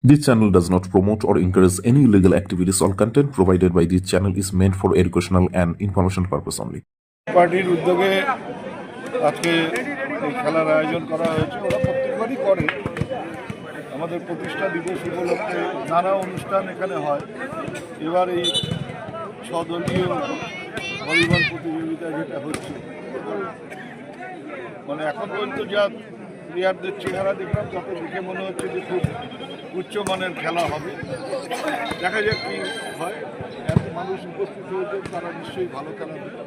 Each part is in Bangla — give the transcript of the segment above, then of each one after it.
This channel does not promote or encourage any illegal activities. All content provided by this channel is meant for educational and information purpose only. পার্টির উদ্যোগে আজকে এই খেলার আয়োজন করা হয়েছে। ওরা প্রত্যেকবারই করে। আমাদের প্রতিষ্ঠা দিবস উপলক্ষে নানা অনুষ্ঠান এখানে হয়। এবার এই স্বদলীয় ভলিবল প্রতিযোগিতা যেটা হচ্ছে, মানে এখন পর্যন্ত যা প্লেয়ারদের চেহারা দেখলাম তাতে দেখে মনে হচ্ছে যে খুব উচ্চমানের খেলা হবে। দেখা যাক কী হয়। এত মানুষ উপস্থিত হয়েছে, তারা নিশ্চয়ই ভালো খেলা দেখবে।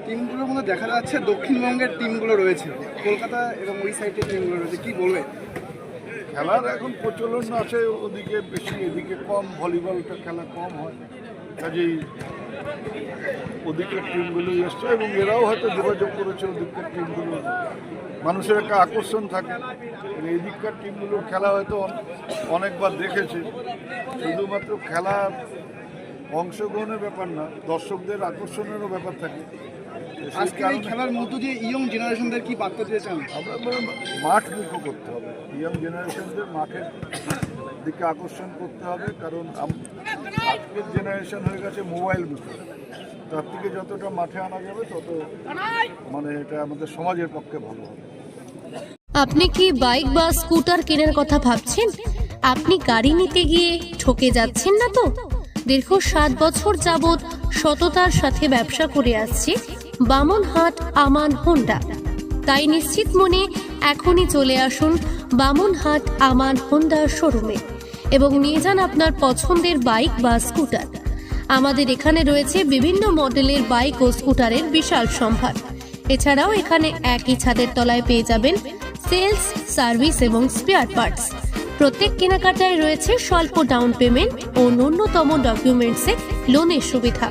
টিমগুলোর মধ্যে দেখা যাচ্ছে দক্ষিণবঙ্গের টিমগুলো রয়েছে, কলকাতা এবং ওই সাইডের টিমগুলো রয়েছে, কি বলবে? খেলার এখন প্রচলন আছে ওদিকে বেশি, এদিকে কম। ভলিবলটা খেলা কম হয়, কাজেই ওদিকের টিমগুলোই এসছে এবং এরাও হয়তো যোগাযোগ করেছে ওদিকের টিমগুলো। মানুষের একটা আকর্ষণ থাকে, এদিককার টিমগুলোর খেলা হয়তো অনেকবার দেখেছে। শুধুমাত্র খেলা অংশগ্রহণের ব্যাপার না, দর্শকদের আকর্ষণেরও ব্যাপার থাকে। আজকে এই খেলার মধ্য দিয়ে ইয়ং জেনারেশনদের কি বার্তা দিতে চান? আমরা মাঠ মুখো করতে হবে, ইয়ং জেনারেশনদের মাঠের দিকে আকর্ষণ করতে হবে। কারণ আজকের জেনারেশন হয়ে গেছে মোবাইল মুখো। তার থেকে যতটা মাঠে আনা যাবে তত মানে এটা আমাদের সমাজের পক্ষে ভালো হবে। আপনি কি বাইক বা স্কুটার কেনার কথা ভাবছেন? আপনি গাড়ি নিতে গিয়ে ঠকে যাচ্ছেন না তো? দীর্ঘ 7 বছর যাবৎ সততার সাথে ব্যবসা করে আসছে বামনহাট আমান হোন্ডা। তাই নিশ্চিত মনে এখনই চলে আসুন বামনহাট আমান হোন্ডা শোরুমে এবং নিয়ে যান আপনার পছন্দের বাইক বা স্কুটার। আমাদের এখানে রয়েছে বিভিন্ন মডেলের বাইক ও স্কুটারের বিশাল সম্ভার। এছাড়াও এখানে একই ছাদের তলায় পেয়ে যাবেন সেলস, সার্ভিস এবং স্পেয়ার পার্টস। প্রত্যেক কেনাকাটায় রয়েছে স্বল্প ডাউন পেমেন্ট ও ন্যূনতম ডকুমেন্টসে লোনের সুবিধা।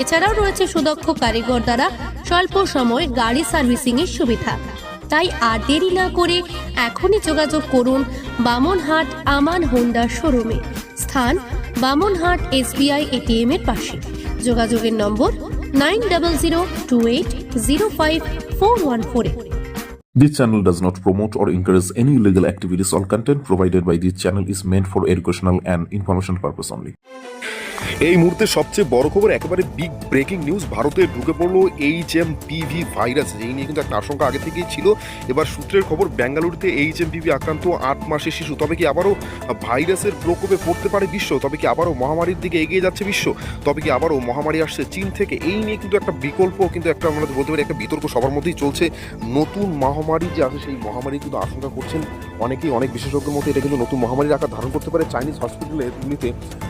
এছাড়াও রয়েছে সুদক্ষ কারিগর দ্বারা স্বল্প সময় গাড়ি সার্ভিসিং এর সুবিধা। তাই আর দেরি না করে এখনই যোগাযোগ করুন বামনহাট আমান হোন্ডা শোরুমে। স্থান বামনহাট SBI ATM এর পাশে। যোগাযোগের নম্বর 9002805414। This channel does not promote or encourage any illegal activities. All content provided by this channel is meant for educational and information purpose only. এই মুহূর্তে সবচেয়ে বড় খবর, একেবারে বিগ ব্রেকিং নিউজ। ভারতে ঢুকে পড়লো HMPV ভাইরাস। এই নিয়ে কিন্তু একটা আশঙ্কা আগে থেকেই ছিল। এবার সূত্রের খবর, বেঙ্গালুরুতে HMPV আক্রান্ত 8 মাসের শিশু। তবে কি আবারও ভাইরাসের প্রকোপে পড়তে পারে বিশ্ব? তবে কি আবারও মহামারীর দিকে এগিয়ে যাচ্ছে বিশ্ব? তবে কি আবারও মহামারী আসছে চীন থেকে? এই নিয়ে কিন্তু একটা বিকল্প, কিন্তু একটা আমরা বলতে পারি একটা বিতর্ক সবার মধ্যেই চলছে। নতুন মহামারী যে আছে, সেই মহামারী কিন্তু আশঙ্কা করছেন অনেকেই, অনেক বিশেষজ্ঞের মধ্যে এটা কিন্তু নতুন মহামারীর আকার ধারণ করতে পারে। চাইনিজ হসপিটালগুলিতে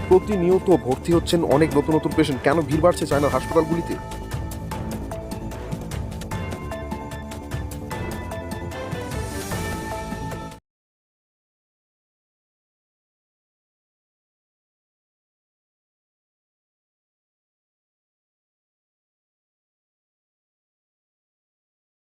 প্রতিনিয়ত ভর্তি হচ্ছেন অনেক নতুন নতুন পেশেন্ট। কেন ভিড় বাড়ছে চায়নার হাসপাতালগুলিতে?